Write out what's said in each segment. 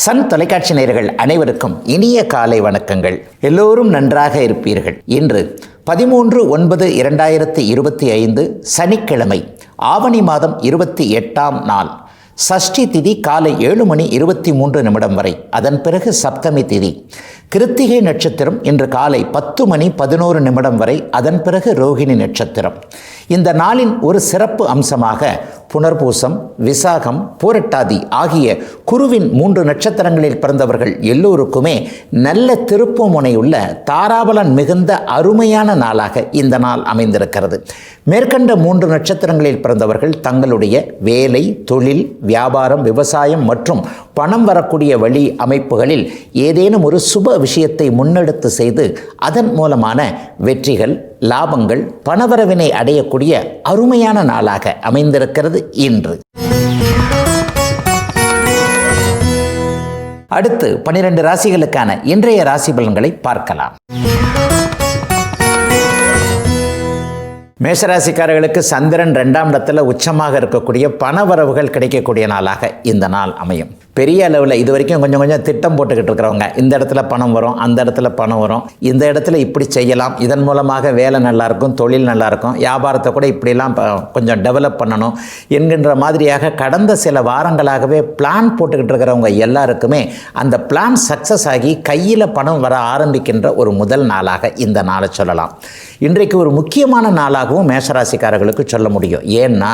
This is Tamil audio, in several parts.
சன் தொலைக்காட்சி நேயர்கள் அனைவருக்கும் இனிய காலை வணக்கங்கள். எல்லோரும் நன்றாக இருப்பீர்கள். இன்று 13/9/2025 சனிக்கிழமை, ஆவணி மாதம் 28ஆம் நாள். சஷ்டி திதி காலை 7:23 வரை. அதன் பிறகு சப்தமி திதி. கிருத்திகை நட்சத்திரம் இன்று காலை 10:11 வரை. அதன் பிறகு ரோகிணி நட்சத்திரம். இந்த நாளின் ஒரு சிறப்பு அம்சமாக புனர்பூசம், விசாகம், பூரட்டாதி ஆகிய குருவின் 3 நட்சத்திரங்களில் பிறந்தவர்கள் எல்லோருக்குமே நல்ல திருப்புமுனையுள்ள தாராபலன் மிகுந்த அருமையான நாளாக இந்த நாள் அமைந்திருக்கிறது. மேற்கண்ட 3 நட்சத்திரங்களில் பிறந்தவர்கள் தங்களுடைய வேலை, தொழில், வியாபாரம், விவசாயம் மற்றும் பணம் வரக்கூடிய வழி அமைப்புகளில் ஏதேனும் ஒரு சுப விஷயத்தை முன்னெடுத்து செய்து அதன் மூலமான வெற்றிகள், லாபங்கள், பணவரவினை அடையக்கூடிய அருமையான நாளாக அமைந்திருக்கிறது இன்று. அடுத்து 12 ராசிகளுக்கான இன்றைய ராசி பலன்களை பார்க்கலாம். மேஷராசிக்காரர்களுக்கு சந்திரன் 2ஆம் இடத்துல உச்சமாக இருக்கக்கூடிய பணவரவுகள் கிடைக்கக்கூடிய நாளாக இந்த நாள் அமையும். பெரிய அளவில் இது வரைக்கும் கொஞ்சம் திட்டம் போட்டுக்கிட்டு இருக்கிறவங்க, இந்த இடத்துல பணம் வரும், அந்த இடத்துல பணம் வரும், இந்த இடத்துல இப்படி செய்யலாம், இதன் மூலமாக வேலை நல்லாயிருக்கும், தொழில் நல்லாயிருக்கும், வியாபாரத்தை கூட இப்படிலாம் கொஞ்சம் டெவலப் பண்ணணும் என்கின்ற மாதிரியாக கடந்த சில வாரங்களாகவே பிளான் போட்டுக்கிட்டு இருக்கிறவங்க எல்லாருக்குமே அந்த பிளான் சக்ஸஸ் ஆகி கையில் பணம் வர ஆரம்பிக்கின்ற ஒரு முதல் நாளாக இந்த நாளை சொல்லலாம். இன்றைக்கு ஒரு முக்கியமான நாளாகவும் மேஷராசிக்காரர்களுக்கு சொல்ல முடியும். ஏன்னா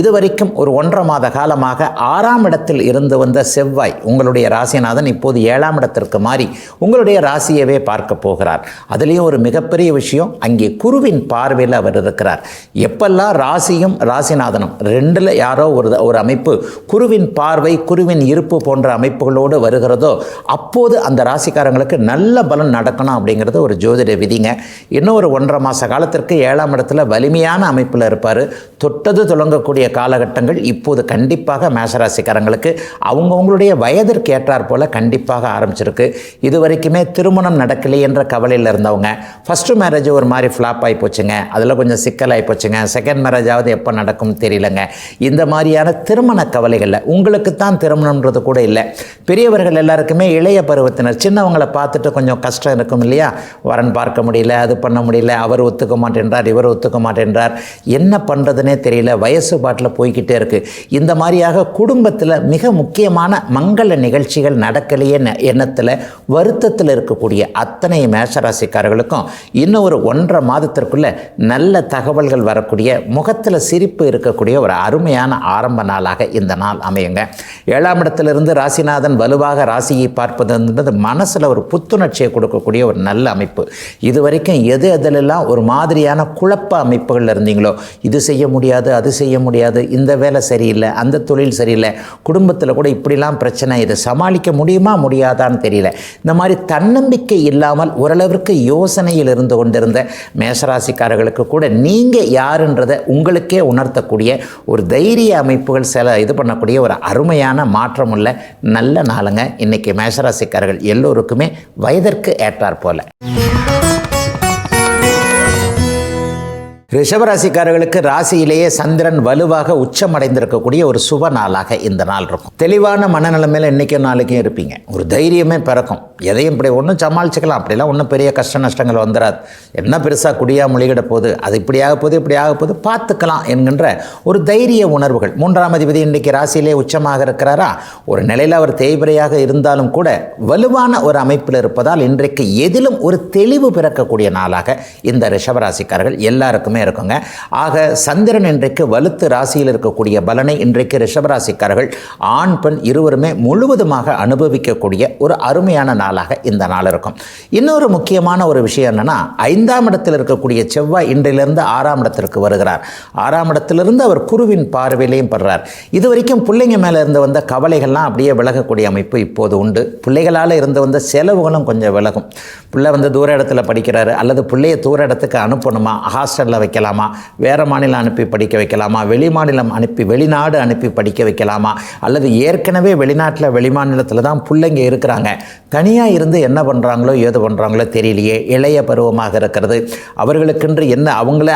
இதுவரைக்கும் ஒரு 1.5 மாத காலமாக 6ஆம் இடத்தில் இருந்து வந்த செவ்வாய், உங்களுடைய ராசிநாதன், இப்போது 7ஆம் இடத்திற்கு மாறி உங்களுடைய ராசியவே பார்க்க போகிறார். அதுலேயும் ஒரு மிகப்பெரிய விஷயம், அங்கே குருவின் பார்வையில் அவர் இருக்கிறார். எப்பெல்லாம் ராசியும் ராசிநாதனும் 2ல் யாரோ ஒரு அமைப்பு குருவின் பார்வை, குருவின் இருப்பு போன்ற அமைப்புகளோடு வருகிறதோ அப்போது அந்த ராசிக்காரங்களுக்கு நல்ல பலன் நடக்கணும் அப்படிங்கிறது ஒரு ஜோதிட விதிங்க. இன்னும் ஒரு 1.5 மாத காலத்திற்கு 7ஆம் இடத்துல வலிமையான அமைப்பில் இருப்பார். தொட்டது தொடங்கக்கூடிய காலகட்டங்கள் இப்போது கண்டிப்பாக மேஷராசிக்காரங்களுக்கு அவங்களுடைய வயதிற்கு ஏற்றார் போல கண்டிப்பாக ஆரம்பிச்சிருக்கு. இது வரைக்குமே திருமணம் நடக்கலை என்ற கவலையில் இருந்தவங்க, ஃபஸ்ட்டு மேரேஜ் ஒரு மாதிரி ஃப்ளாப் ஆகி போச்சுங்க, அதில் கொஞ்சம் சிக்கலாகி போச்சுங்க, செகண்ட் மேரேஜாவது எப்போ நடக்கும் தெரியலங்க, இந்த மாதிரியான திருமண கவலைகளில் உங்களுக்கு தான் திருமணம்ன்றது கூட இல்லை. பெரியவர்கள் எல்லாருக்குமே இளைய பருவத்தினர் சின்னவங்களை பார்த்துட்டு கொஞ்சம் கஷ்டம் இருக்கும் இல்லையா? வரன் பார்க்க முடியல, அது பண்ண முடியல, அவர் ஒத்துக்க மாட்டேன்றார், இவர் ஒத்துக்க மாட்டேன்றார், என்ன பண்ணுறதுனே தெரியல, வயசு பாட்டில் போய்கிட்டே இருக்குது. இந்த மாதிரியாக குடும்பத்தில் மிக முக்கியமான மங்கள நிகழ்ச்சிகள் நடக்கலையே எண்ணத்தில் வருத்தத்தில் இருக்கக்கூடிய அத்தனை மேஷராசிக்காரர்களுக்கும் இன்னும் ஒரு 1.5 மாதத்திற்குள்ள நல்ல தகவல்கள் வரக்கூடிய, முகத்தில் சிரிப்பு இருக்கக்கூடிய ஒரு அருமையான ஆரம்ப நாளாக இந்த நாள் அமையுங்க. 7ஆம் இடத்திலிருந்து ராசிநாதன் வலுவாக ராசியை பார்ப்பது என்பது மனசில் ஒரு புத்துணர்ச்சியை கொடுக்கக்கூடிய ஒரு நல்ல அமைப்பு. இதுவரைக்கும் எதெல்லாம் ஒரு மாதிரியான குழப்ப அமைப்புகள் இருந்தீங்களோ, இது செய்ய முடியாது, அது செய்ய முடியாது, இந்த வேலை சரியில்லை, அந்த தொழில் சரியில்லை, குடும்பத்தில் கூட இப்படிலாம் பிரச்சனை, இதை சமாளிக்க முடியுமா முடியாதான்னு தெரியல, இந்த மாதிரி தன்னம்பிக்கை இல்லாமல் ஓரளவிற்கு யோசனையில் இருந்து கொண்டிருந்த மேஷராசிக்காரர்களுக்கு கூட நீங்கள் யாருன்றதை உங்களுக்கே உணர்த்தக்கூடிய ஒரு தைரிய அமைப்புகள் இது பண்ணக்கூடிய ஒரு அருமையான மாற்றமுள்ள நல்ல நாளுங்க இன்னைக்கு மேஷராசிக்காரர்கள் எல்லோருக்குமே வயதிற்கு ஏற்றார் போல. ரிஷபராசிக்காரர்களுக்கு ராசியிலேயே சந்திரன் வலுவாக உச்சமடைந்திருக்கக்கூடிய ஒரு சுப நாளாக இந்த நாள் இருக்கும். தெளிவான மனநிலைமையில் இன்றைக்கும் நாளைக்கும் இருப்பீங்க. ஒரு தைரியமே பிறக்கும். எதையும் இப்படி ஒன்றும் சமாளிச்சுக்கலாம், அப்படிலாம் ஒன்றும் பெரிய கஷ்ட நஷ்டங்கள் வந்துடாது. என்ன பெருசாக குடியாக முழுகிட போகுது, அது இப்படி ஆக போகுது, இப்படி ஆக போகுது, பார்த்துக்கலாம் என்கின்ற ஒரு தைரிய உணர்வுகள். 3ஆம் அதிபதி இன்றைக்கு ராசியிலே உச்சமாக இருக்கிறாரா, ஒரு நிலையில் அவர் தேய்பிரையாக இருந்தாலும் கூட வலுவான ஒரு அமைப்பில் இருப்பதால் இன்றைக்கு எதிலும் ஒரு தெளிவு பிறக்கக்கூடிய நாளாக இந்த ரிஷபராசிக்காரர்கள் எல்லாருக்குமே இருக்குங்க. ஆக சந்திரன் இன்றைக்கு வலுத்து ராசியில் இருக்கக்கூடிய பலனை இன்றைக்கு ரிஷபராசிக்காரர்கள் ஆண் பெண் இருவருமே முழுவதுமாக அனுபவிக்கக்கூடிய ஒரு அருமையான நாளாக இந்த நாள் இருக்கும். இன்னொரு முக்கியமான ஒரு விஷயம் என்னன்னா, 5ஆம் இடத்தில் இருக்கக்கூடிய செவ்வாய் இன்றிலிருந்து 6ஆம் இடத்திற்கு வருகிறார். 6ஆம் இடத்திலிருந்து அவர் குருவின் பார்வையிலையும் படுறார். இதுவரைக்கும் பிள்ளைங்க மேலே இருந்து வந்த கவலைகள்லாம் அப்படியே விலகக்கூடிய அமைப்பு இப்போது உண்டு. பிள்ளைகளால் இருந்து வந்த செலவுகளும் கொஞ்சம் விலகும். பிள்ளை தூர இடத்துல படிக்கிறாரு, அல்லது பிள்ளைய தூர இடத்துக்கு அனுப்பணுமா, ஹாஸ்டலில் வைக்கலாமா, வேறு மாநிலம் அனுப்பி படிக்க வைக்கலாமா, வெளி மாநிலம் அனுப்பி வெளிநாடு அனுப்பி படிக்க வைக்கலாமா, அல்லது ஏற்கனவே வெளிநாட்டில் வெளிமாநிலத்தில் தான் பிள்ளைங்க இருக்கிறாங்க, தனியாக இருந்து என்ன பண்ணுறாங்களோ ஏது பண்ணுறாங்களோ தெரியலையே, இளைய பருவமாக இருக்கிறது, அவர்களுக்கென்று என்ன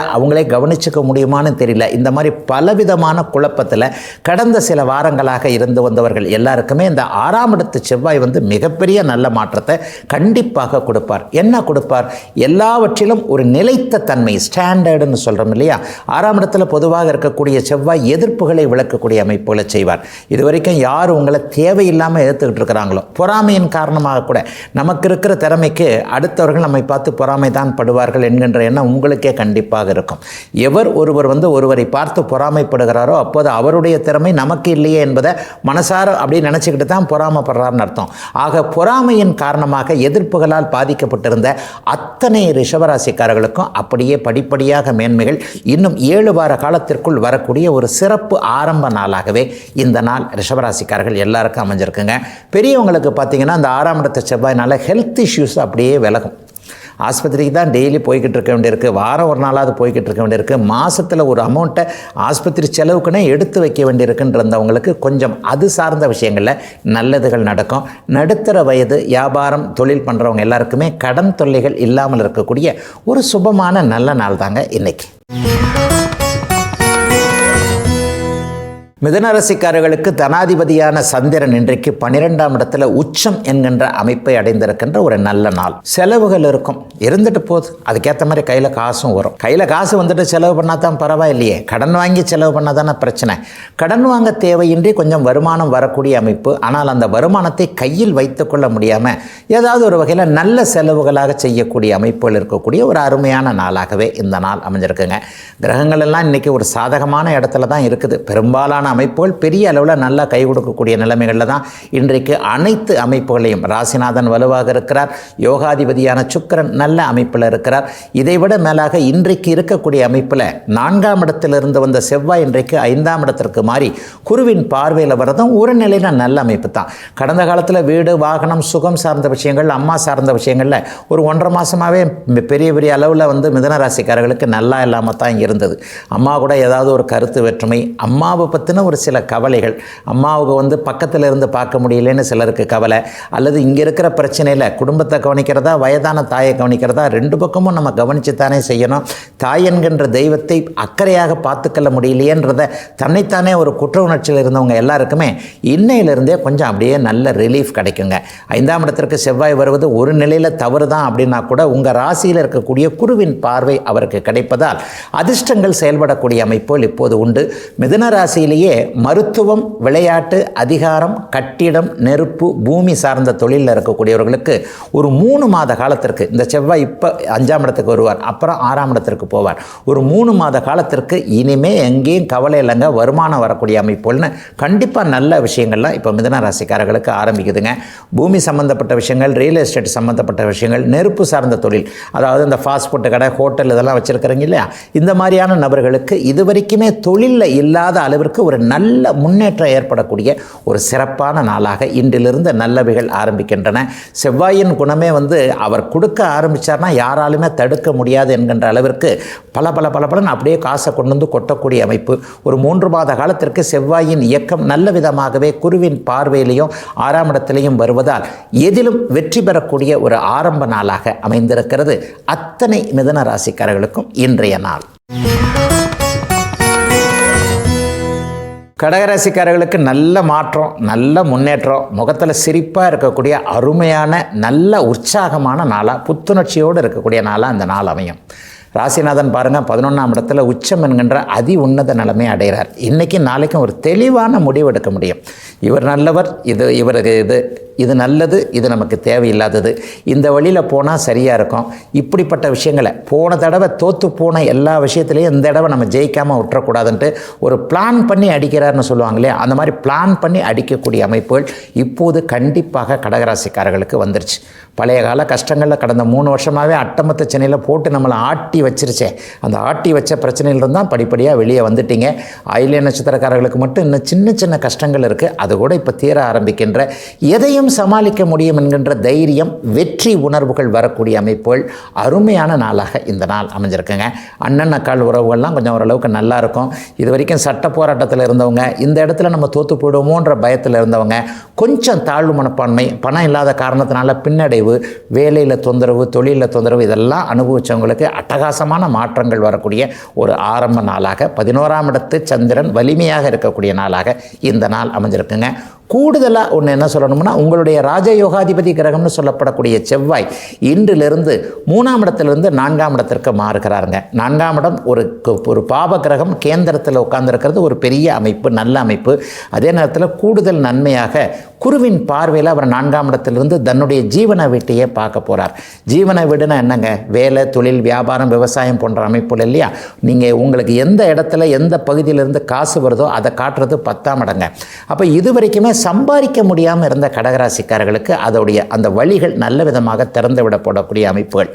அவங்களே கவனிச்சுக்க முடியுமான்னு தெரியல. இந்த மாதிரி பலவிதமான குழப்பத்தில் கடந்த சில வாரங்களாக இருந்து வந்தவர்கள் எல்லாருக்குமே இந்த 6ஆம் இடத்து செவ்வாய் மிகப்பெரிய நல்ல மாற்றத்தை கண்டிப்பாக கொடுப்பார். என்ன கொடுப்பார்? எல்லாவற்றிலும் ஒரு நிலைத்த தன்மை, ஸ்டாண்டர்டுன்னு சொல்கிறோம் இல்லையா. 6ஆம் இடத்துல பொதுவாக இருக்கக்கூடிய செவ்வாய் எதிர்ப்புகளை விளக்கக்கூடிய அமைப்புகளை செய்வார். இது வரைக்கும் யார் உங்களை தேவையில்லாமல் எதிர்த்துக்கிட்டு இருக்கிறாங்களோ, பொறாமையின் காரணமாக கூட நமக்கு இருக்கிற திறமைக்கு அடுத்தவர்கள் நம்மை பார்த்து பொறாமை தான் படுவார்கள் என்கின்ற எண்ணம் உங்களுக்கே கண்டிப்பாக இருக்கும். எவர் ஒருவர் ஒருவரை பார்த்து பொறாமைப்படுகிறாரோ அப்போது அவருடைய திறமை நமக்கு இல்லையே என்பதை மனசார அப்படி நினச்சிக்கிட்டு தான் பொறாமைப்படுறாருன்னு அர்த்தம். ஆக பொறாமையின் காரணமாக எதிர்ப்புகளால் பாதிக்கப்பட்டிருந்த அத்தனை ரிஷபராசிக்காரர்களுக்கும் அப்படியே படிப்படியாக மேன்மைகள் இன்னும் 7 வார காலத்திற்குள் வரக்கூடிய ஒரு சிறப்பு ஆரம்ப நாளாகவே இந்த நாள் ரிஷபராசிக்காரர்கள் எல்லாருக்கும் அமைஞ்சிருக்குங்க. பெரியவங்களுக்கு பார்த்தீங்கன்னா அந்த 6ஆம் இடத்து செவ்வாய்னால ஹெல்த் இஷ்யூஸ் அப்படியே விலகும். ஆஸ்பத்திரிக்கு தான் டெய்லி போய்கிட்டு இருக்க வேண்டியிருக்கு, வாரம் ஒரு நாளாவது போய்கிட்டு இருக்க வேண்டியிருக்கு, மாதத்தில் ஒரு அமௌண்ட்டை ஆஸ்பத்திரி செலவுக்குன்னே எடுத்து வைக்க வேண்டியிருக்குன்றவங்களுக்கு கொஞ்சம் அது சார்ந்த விஷயங்களில் நல்லதுகள் நடக்கும். நடுத்தர வயது வியாபாரம் தொழில் பண்ணுறவங்க எல்லாருக்குமே கடன் தொல்லைகள் இல்லாமல் இருக்கக்கூடிய ஒரு சுபமான நல்ல நாள் தாங்க இன்னைக்கு. மிதுனராசிக்காரர்களுக்கு தனாதிபதியான சந்திரன் இன்றைக்கு 12ஆம் இடத்துல உச்சம் என்கின்ற அமைப்பை அடைந்திருக்கின்ற ஒரு நல்ல நாள். செலவுகள் இருக்கும், இருந்துட்டு போகுது, அதுக்கேற்ற மாதிரி கையில் காசும் வரும். கையில் காசு வந்துட்டு செலவு பண்ணால் தான் பரவாயில்லையே, கடன் வாங்கி செலவு பண்ணால் தானே பிரச்சனை. கடன் வாங்க தேவையின்றி கொஞ்சம் வருமானம் வரக்கூடிய அமைப்பு. ஆனால் அந்த வருமானத்தை கையில் வைத்துக்கொள்ள முடியாமல் ஏதாவது ஒரு வகையில் நல்ல செலவுகளாக செய்யக்கூடிய அமைப்புகள் இருக்கக்கூடிய ஒரு அருமையான நாளாகவே இந்த நாள் அமைஞ்சிருக்குங்க. கிரகங்கள் எல்லாம் இன்றைக்கி ஒரு சாதகமான இடத்துல தான் இருக்குது. பெரும்பாலான அமைப்புகள் பெரிய அளவில் நல்லா கை கொடுக்கக்கூடிய நிலைமைகளில் தான் இன்றைக்கு அனைத்து அமைப்புகளையும் ராசிநாதன் வலுவாக இருக்கிறார், யோகாதிபதியான சுக்கிரன் நல்ல அமைப்பில் இருக்கிறார். இதைவிட மேலாக இன்றைக்கு இருக்கக்கூடிய அமைப்பில் 4ஆம் இடத்திலிருந்து வந்த செவ்வாய் இன்றைக்கு 5ஆம் இடத்திற்கு மாறி குருவின் பார்வையில் வரதும் ஒரு நிலையில் நல்ல அமைப்பு தான். கடந்த காலத்தில் வீடு வாகனம் சுகம் சார்ந்த விஷயங்கள், அம்மா சார்ந்த விஷயங்களில் ஒரு 1.5 மாதமாகவே பெரிய பெரிய அளவில் மிதுனராசிக்காரர்களுக்கு நல்லா இல்லாமல் தான் இருந்தது. அம்மா கூட ஏதாவது ஒரு கருத்து வேற்றுமை, அம்மாவை பற்றின ஒரு சில கவலைகள், அம்மாவுக்கு பக்கத்தில் இருந்து பார்க்க முடியலன்னு சிலருக்கு கவலை, அல்லது இங்கே இருக்கிற பிரச்சனையில் குடும்பத்தை கவனிக்கிறதா வயதான தாயை கவனிக்கிறதா, 2 பக்கமும் நம்ம கவனித்து தானே செய்யணும். தாய் என்கின்ற தெய்வத்தை அக்கறையாக பார்த்துக்கொள்ள முடியலையேன்றதை தன்னைத்தானே ஒரு குற்ற உணர்ச்சியில் இருந்தவங்க எல்லாருக்குமே இன்னையிலிருந்தே கொஞ்சம் அப்படியே நல்ல ரிலீஃப் கிடைக்குங்க. 5ஆம் இடத்திற்கு செவ்வாய் வருவது ஒரு நிலையில் தவறு தான் அப்படின்னா கூட உங்கள் ராசியில் இருக்கக்கூடிய குருவின் பார்வை அவருக்கு கிடைப்பதால் அதிர்ஷ்டங்கள் செயல்படக்கூடிய அமைப்புகள் இப்போது உண்டு. மிதுன ராசியிலேயே மருத்துவம், விளையாட்டு, அதிகாரம், கட்டிடம், நெருப்பு, பூமி சார்ந்த தொழிலில் இருக்கக்கூடியவர்களுக்கு ஒரு 3 மாத காலத்திற்கு இந்த செவ்வாய் இப்போ 5ஆம் இடத்துக்கு வருவார், அப்புறம் 6ஆம் இடத்திற்கு போவார். ஒரு 3 மாத காலத்திற்கு இனிமே எங்கேயும் கவலை இல்லைங்க, வருமானம் வரக்கூடிய அமைப்புகள்னு கண்டிப்பாக நல்ல விஷயங்கள்லாம் இப்போ மிதுன ராசிக்காரர்களுக்கு ஆரம்பிக்குதுங்க. பூமி சம்மந்தப்பட்ட விஷயங்கள், ரியல் எஸ்டேட் சம்மந்தப்பட்ட விஷயங்கள், நெருப்பு சார்ந்த தொழில், அதாவது இந்த ஃபாஸ்ட் ஃபுட்டு கடை, ஹோட்டல் இதெல்லாம் வச்சுருக்கிறீங்க இல்லையா, இந்த மாதிரியான நபர்களுக்கு இது வரைக்குமே தொழிலில் இல்லாத அளவிற்கு ஒரு நல்ல முன்னேற்றம் ஏற்படக்கூடிய ஒரு சிறப்பான நாளாக இன்றிலிருந்து நல்லவைகள் ஆரம்பிக்கின்றன. செவ்வாயின் குணமே அவர் கொடுக்க ஆரம்பித்தார்னா யாராலுமே தடுக்க முடியாது என்கின்ற அளவிற்கு பல அப்படியே காசை கொண்டு கொட்டக்கூடிய அமைப்பு. ஒரு 3 மாத காலத்திற்கு செவ்வாயின் இயக்கம் நல்ல விதமாகவே குருவின் பார்வையிலையும் 6ஆம் இடத்திலையும் வருவதால் எதிலும் வெற்றி பெறக்கூடிய ஒரு ஆரம்ப நாளாக அமைந்திருக்கிறது அத்தனை மிதுன ராசிக்காரர்களுக்கும் இன்றைய நாள். கடகராசிக்காரர்களுக்கு நல்ல மாற்றம், நல்ல முன்னேற்றம், முகத்தில் சிரிப்பாக இருக்கக்கூடிய அருமையான நல்ல உற்சாகமான நாளாக, புத்துணர்ச்சியோடு இருக்கக்கூடிய நாளாக இந்த நாள் அமையும். ராசிநாதன் பாருங்கள் 11ஆம் இடத்துல உச்சம் என்கின்ற அதி உன்னத நிலைமை அடைகிறார். இன்றைக்கும் நாளைக்கும் ஒரு தெளிவான முடிவு எடுக்க முடியும். இவர் நல்லவர், இவருக்கு இது நல்லது, இது நமக்கு தேவையில்லாதது, இந்த வழியில் போனால் சரியாக இருக்கும். இப்படிப்பட்ட விஷயங்களை போன தடவை தோற்று போன எல்லா விஷயத்துலையும் இந்த தடவை நம்ம ஜெயிக்காமல் விட்டுறக்கூடாதுன்ட்டு ஒரு பிளான் பண்ணி அடிக்கிறாருன்னு சொல்லுவாங்க இல்லையா, அந்த மாதிரி பிளான் பண்ணி அடிக்கக்கூடிய அமைப்புகள் இப்போது கண்டிப்பாக கடகராசிக்காரர்களுக்கு வந்துருச்சு. பழைய கால கஷ்டங்களில் கடந்த 3 வருஷமாகவே அட்டமத்த சென்னையில் போட்டு நம்மளை ஆட்டி வச்சிருச்சே, அந்த ஆட்டி வச்ச பிரச்சனையிலிருந்து தான் படிப்படியாக வெளியே வந்துட்டீங்க. ஆயில்ய நட்சத்திரக்காரர்களுக்கு மட்டும் இன்னும் சின்ன சின்ன கஷ்டங்கள் இருக்குது, அது கூட இப்போ தீர ஆரம்பிக்கின்ற, எதையும் சமாளிக்க முடியும் என்கின்ற தைரியம், வெற்றி உணர்வுகள் வரக்கூடிய அமைப்புகள் அருமையான நாளாக இந்த நாள் அமைஞ்சிருக்குங்க. அண்ணன் அக்கால் உறவுகள்லாம் கொஞ்சம் ஓரளவுக்கு நல்லா இருக்கும். இது வரைக்கும் சட்ட போராட்டத்தில் இருந்தவங்க, இந்த இடத்துல நம்ம தோற்று போயிடுவோமோன்ற பயத்தில் இருந்தவங்க, கொஞ்சம் தாழ்வு மனப்பான்மை, பணம் இல்லாத காரணத்தினால பின்னடைவு, வேலையில் தொந்தரவு, தொழிலில் தொந்தரவு, இதெல்லாம் அனுபவித்தவங்களுக்கு அட்டகாசமான மாற்றங்கள் வரக்கூடிய ஒரு ஆரம்ப நாளாக 11ஆம் இடத்து சந்திரன் வலிமையாக இருக்கக்கூடிய நாளாக இந்த நாள் அமைஞ்சிருக்குங்க. கூடுதலாக ஒன்று என்ன சொல்லணும்னா, உங்களுடைய ராஜயோகாதிபதி கிரகம்னு சொல்லப்படக்கூடிய செவ்வாய் இன்றிலிருந்து 3ஆம் இடத்திலிருந்து 4ஆம் இடத்திற்கு மாறுகிறாருங்க. 4ஆம் இடம் ஒரு பாப கிரகம் கேந்திரத்தில் உட்கார்ந்துருக்கிறது ஒரு பெரிய அமைப்பு, நல்ல அமைப்பு. அதே நேரத்தில் கூடுதல் நன்மையாக குருவின் பார்வையில் அவர் 4ஆம் இடத்திலிருந்து தன்னுடைய ஜீவன வீட்டையே பார்க்க போகிறார். ஜீவன வீடுனா என்னங்க, வேலை, தொழில், வியாபாரம், விவசாயம் போன்ற அமைப்புகள் இல்லையா. நீங்கள் உங்களுக்கு எந்த இடத்துல எந்த பகுதியிலிருந்து காசு வருதோ அதை காட்டுறது 10ஆம் இடங்க. அப்போ இது வரைக்குமே சம்பாதிக்க முடியாமல் இருந்த கடகராசிக்காரர்களுக்கு அதோடைய அந்த வழிகள் நல்ல விதமாக திறந்து விடப்படக்கூடிய அமைப்புகள்.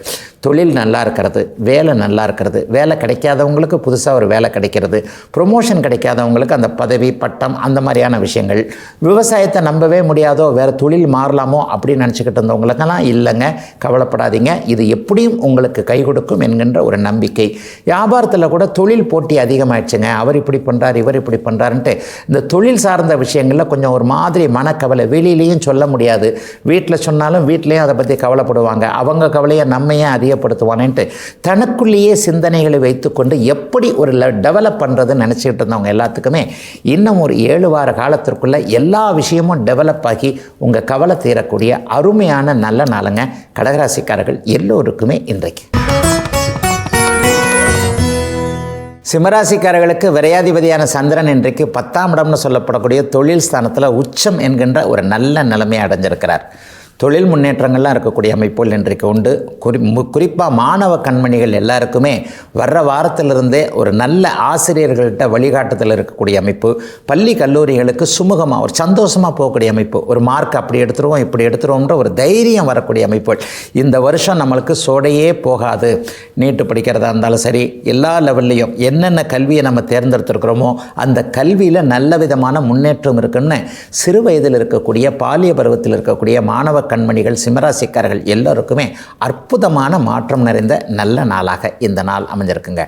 தொழில் நல்லா இருக்கிறது, வேலை நல்லா இருக்கிறது, வேலை கிடைக்காதவங்களுக்கு புதுசாக ஒரு வேலை கிடைக்கிறது, ப்ரொமோஷன் கிடைக்காதவங்களுக்கு அந்த பதவி, பட்டம், அந்த மாதிரியான விஷயங்கள். விவசாயத்தை நம்பவே முடியாதோ, வேறு தொழில் மாறலாமோ அப்படின்னு நினச்சிக்கிட்டு இருந்தவங்களுக்கெல்லாம் இல்லைங்க, கவலைப்படாதீங்க, இது எப்படியும் உங்களுக்கு கை கொடுக்கும் என்கின்ற ஒரு நம்பிக்கை. வியாபாரத்தில் கூட தொழில் போட்டி அதிகமாகிடுச்சுங்க, அவர் இப்படி பண்ணுறார், இவர் இப்படி பண்ணுறாருன்ட்டு இந்த தொழில் சார்ந்த விஷயங்களில் கொஞ்சம் ஒரு மாதிரி மனக்கவலை, வெளியிலையும் சொல்ல முடியாது, வீட்டில் சொன்னாலும் வீட்லேயும் அதை பற்றி கவலைப்படுவாங்க, அவங்க கவலையை நம்மையே அதிகப்படுத்துவானேன்ட்டு தனக்குள்ளேயே சிந்தனைகளை வைத்துக்கொண்டு எப்படி ஒரு டெவலப் பண்ணுறதுன்னு நினச்சிக்கிட்டு இருந்தவங்க எல்லாத்துக்குமே இன்னும் ஒரு 7 வார காலத்திற்குள்ளே எல்லா விஷயமும் டெவலப் ஆகி உங்கள் கவலை தீரக்கூடிய அருமையான நல்ல நாளுங்க கடகராசிக்காரர்கள் எல்லோருக்குமே இன்றைக்கு. சிம்மராசிக்காரர்களுக்கு விரையாதிபதியான சந்திரன் இன்றைக்கு 10ஆம் இடம்னு சொல்லப்படக்கூடிய தொழில் ஸ்தானத்தில் உச்சம் என்கின்ற ஒரு நல்ல நிலைமையை அடைஞ்சிருக்கிறார். தொழில் முன்னேற்றங்கள்லாம் இருக்கக்கூடிய அமைப்புகள் இன்றைக்கு உண்டு. குறிப்பாக மாணவ கண்மணிகள் எல்லாருக்குமே வர்ற வாரத்திலிருந்தே ஒரு நல்ல ஆசிரியர்கள்ட்ட வழிகாட்டுதல் இருக்கக்கூடிய அமைப்பு, பள்ளி கல்லூரிகளுக்கு சுமூகமாக ஒரு சந்தோஷமாக போகக்கூடிய அமைப்பு, ஒரு மார்க் அப்படி எடுத்துருவோம் இப்படி எடுத்துருவோம்ன்ற ஒரு தைரியம் வரக்கூடிய அமைப்புகள். இந்த வருஷம் நம்மளுக்கு சோடையே போகாது. நீட்டு படிக்கிறதா இருந்தாலும் சரி, எல்லா லெவல்லையும் என்னென்ன கல்வியை நம்ம தேர்ந்தெடுத்துருக்கிறோமோ அந்த கல்வியில் நல்ல விதமான முன்னேற்றம் இருக்குன்னு சிறு வயதில் இருக்கக்கூடிய பாலிய பருவத்தில் இருக்கக்கூடிய மாணவ கண்மணிகள் சிம்மராசிக்காரர்கள் எல்லோருக்குமே அற்புதமான மாற்றம் நிறைந்த நல்ல நாளாக இந்த நாள் அமைஞ்சிருக்குங்க.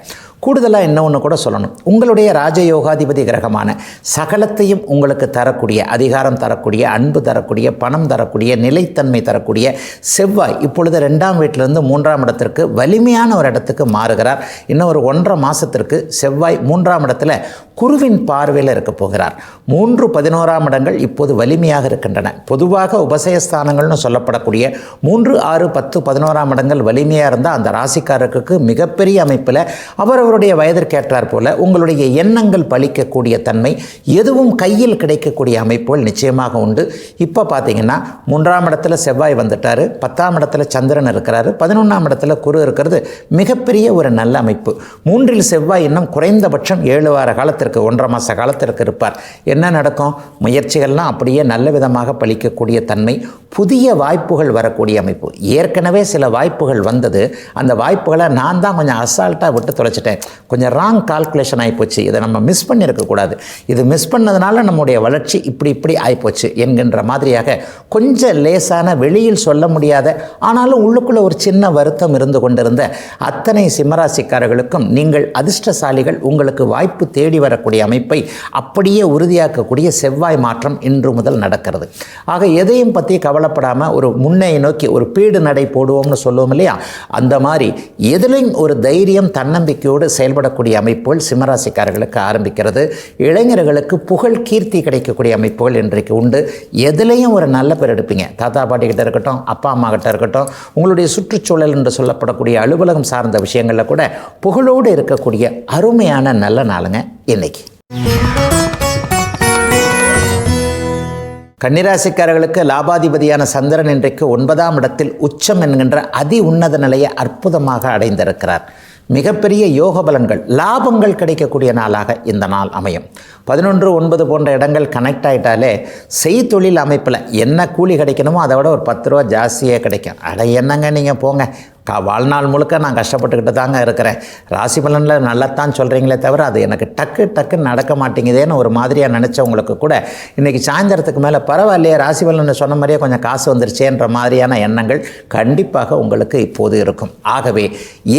கூடுதலாக இன்னொன்று கூட சொல்லணும், உங்களுடைய ராஜயோகாதிபதி கிரகமான சகலத்தையும் உங்களுக்கு தரக்கூடிய, அதிகாரம் தரக்கூடிய, அன்பு தரக்கூடிய, பணம் தரக்கூடிய, நிலைத்தன்மை தரக்கூடிய செவ்வாய் இப்பொழுது 2ஆம் வீட்டிலிருந்து 3ஆம் இடத்திற்கு வலிமையான ஒரு இடத்துக்கு மாறுகிறார். இன்னும் ஒரு 1.5 மாதத்திற்கு செவ்வாய் 3ஆம் இடத்துல குருவின் பார்வையில் இருக்க போகிறார். 3, 11ஆம் இடங்கள் இப்போது வலிமையாக இருக்கின்றன. பொதுவாக உபசயஸ்தானங்கள்னு சொல்லப்படக்கூடிய 3, 6, 10, 11ஆம் இடங்கள் வலிமையாக இருந்தால் அந்த ராசிக்காரருக்கு மிகப்பெரிய அமைப்பில் அவரவருடைய வயதிற்கேற்றார் போல உங்களுடைய எண்ணங்கள் பலிக்கக்கூடிய தன்மை, எதுவும் கையில் கிடைக்கக்கூடிய அமைப்புகள் நிச்சயமாக உண்டு. இப்போ பார்த்தீங்கன்னா 3ஆம் இடத்துல செவ்வாய் வந்துட்டார், 10ஆம் இடத்துல சந்திரன் இருக்கிறாரு, 11ஆம் இடத்துல குரு இருக்கிறது மிகப்பெரிய ஒரு நல்ல அமைப்பு. 3இல் செவ்வாய் இன்னும் குறைந்தபட்சம் 7 வார காலத்திற்கு 1.5 மாத காலத்திற்கு இருப்பார். என்ன நடக்கும்? முயற்சிகள்லாம் அப்படியே நல்ல விதமாக பலிக்கக்கூடிய தன்மை, புதிய வாய்ப்புகள் வரக்கூடிய அமைப்பு. ஏற்கனவே சில வாய்ப்புகள் வந்தது, அந்த வாய்ப்புகளை நான் தான் கொஞ்சம் அசால்ட்டாக விட்டு தொலைச்சிட்டேன், கொஞ்சம் ராங் கால்குலேஷன் ஆகிப்போச்சு, இதை நம்ம மிஸ் பண்ணியிருக்கக்கூடாது, இது மிஸ் பண்ணதுனால நம்முடைய வளர்ச்சி இப்படி ஆகிப்போச்சு என்கின்ற மாதிரியாக கொஞ்சம் லேசான, வெளியில் சொல்ல முடியாத ஆனாலும் உள்ளுக்குள்ளே ஒரு சின்ன வருத்தம் இருந்து கொண்டிருந்த அத்தனை சிம்மராசிக்காரர்களுக்கும் நீங்கள் அதிர்ஷ்டசாலிகள். உங்களுக்கு வாய்ப்பு தேடி வரக்கூடிய அமைப்பை அப்படியே உறுதியாக்கக்கூடிய செவ்வாய் மாற்றம் இன்று முதல் நடக்கிறது. ஆக எதையும் பற்றி கவலைப்படாமல் ஒரு முன்னே நோக்கி ஒரு பீடு நடை போடுவோம்னு சொல்லுவோம் இல்லையா, அந்த மாதிரி எதிலையும் ஒரு தைரியம், தன்னம்பிக்கையோடு செயல்படக்கூடிய அமைப்புகள் சிம்மராசிக்காரர்களுக்கு ஆரம்பிக்கிறது. இளைஞர்களுக்கு புகழ், கீர்த்தி கிடைக்கக்கூடிய அமைப்புகள் இன்றைக்கு உண்டு. எதிலையும் ஒரு நல்ல பேர் எடுப்பீங்க. தாத்தா பாட்டி கிட்ட இருக்கட்டும், அப்பா அம்மா கிட்ட இருக்கட்டும், உங்களுடைய சுற்றுச்சூழல் என்று சொல்லப்படக்கூடிய அலுவலகம் சார்ந்த விஷயங்களில் கூட புகழோடு இருக்கக்கூடிய அருமையான நல்ல நாளுங்க இன்னைக்கு. கன்னிராசிக்காரர்களுக்கு லாபாதிபதியான சந்திரன் இன்றைக்கு 9ஆம் இடத்தில் உச்சம் என்கின்ற அதி உன்னத நிலையை அற்புதமாக அடைந்திருக்கிறார். மிகப்பெரிய யோக பலன்கள், லாபங்கள் கிடைக்கக்கூடிய நாளாக இந்த நாள் அமையும். 11, 9 போன்ற இடங்கள் கனெக்ட் ஆகிட்டாலே செய்தொழில் அமைப்பில் என்ன கூலி கிடைக்கணுமோ அதை விட ஒரு 10 ரூபா ஜாஸ்தியாக கிடைக்கும். அட என்னங்க நீங்கள் போங்க, வாழ்நாள் முழுக்க நான் கஷ்டப்பட்டுக்கிட்டு தாங்க இருக்கிறேன், ராசி பலனில் நல்லத்தான் சொல்கிறீங்களே தவிர அது எனக்கு டக்குன்னு நடக்க மாட்டேங்குதேன்னு ஒரு மாதிரியாக நினச்சவங்களுக்கு கூட இன்றைக்கி சாயந்தரத்துக்கு மேலே பரவாயில்லையே ராசி பலன் சொன்ன மாதிரியே கொஞ்சம் காசு வந்துருச்சேன்ற மாதிரியான எண்ணங்கள் கண்டிப்பாக உங்களுக்கு இப்போது இருக்கும். ஆகவே